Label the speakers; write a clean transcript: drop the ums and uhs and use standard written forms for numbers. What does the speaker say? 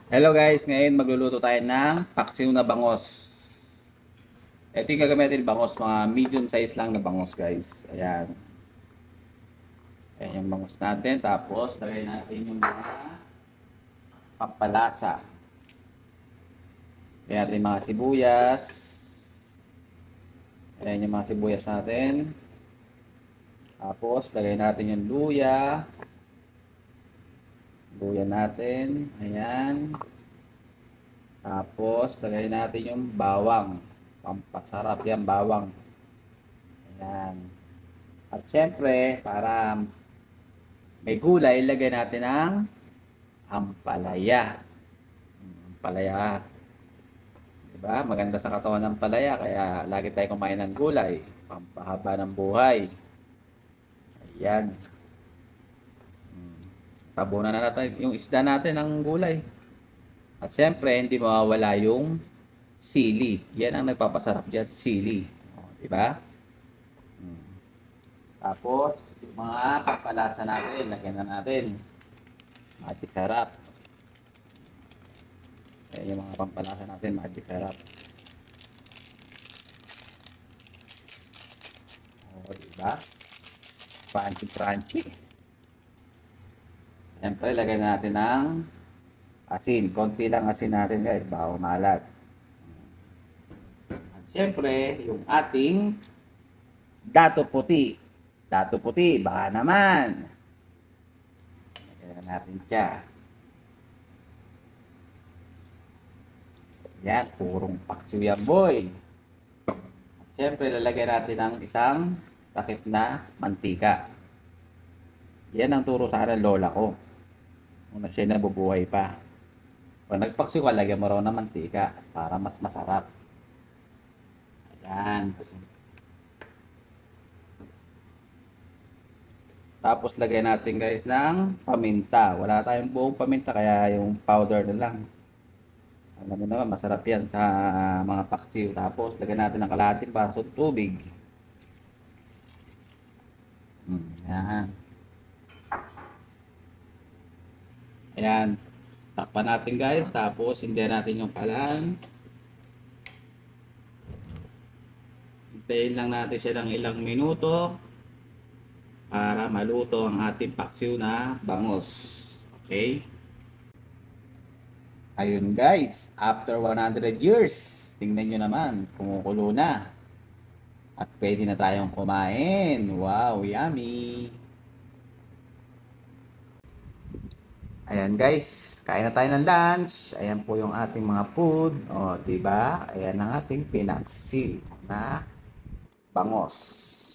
Speaker 1: Hello guys, ngayon magluluto tayo ng paksiw na bangos. Ito yung gagamitin bangos, mga medium size lang na bangos guys. Ayan. Ayan yung bangos natin. Tapos, lagay natin yung mga pampalasa. Lagay natin yung mga sibuyas. Ayan yung mga sibuyas natin. Tapos, lagay natin yung luya. Luya natin. Ayan. Tapos, lagay natin yung bawang. Pampasarap yan, bawang. Ayan. At syempre, para may gulay, lagay natin ang ampalaya. Ampalaya. Diba? Maganda sa katawan ng palaya, kaya lagi tayo kumain ng gulay. Pampahaba ng buhay. Ayan. Tabunan na natin yung isda natin ng gulay. At syempre, hindi mawawala yung sili. Yan ang nagpapasarap dyan, sili. O, diba? Tapos, yung mga pampalasa natin, lagyan na natin. Magic sarap. Ayan yung mga pampalasa natin, magic sarap. O, diba? Crunchy, crunchy. Siyempre, lagay natin ng asin. Konti lang asin natin guys, baka malat. At siyempre, yung ating dato puti. Dato puti, baka naman. Lagyan natin siya. Yan, purong paksiw yan boy. At siyempre, lalagyan natin ng isang takip na mantika. Yan ang turo sa akin ng lola ko. Una siya nabubuhay pa. Pag nagpaksiw ka, lagyan mo raw ng mantika para mas masarap. Ayan. Tapos lagyan natin guys ng paminta. Wala tayong buong paminta kaya yung powder na lang. Alam mo naman, masarap yan sa mga paksiw. Tapos lagyan natin ng kalahating baso tubig. Ayan. Ayan. Takpan natin guys. Tapos hindihan natin yung kalan. Hintayin lang natin siya ng ilang minuto para maluto ang ating paksiw na bangos. Okay? Ayun guys, after 100 years, tingnan nyo naman, kumukulo na. At pwede na tayong kumain. Wow, yummy! Ayan guys, kain na tayo ng lunch. Ayan po yung ating mga food. O, diba? Ayan ang ating pinaksiw na bangos.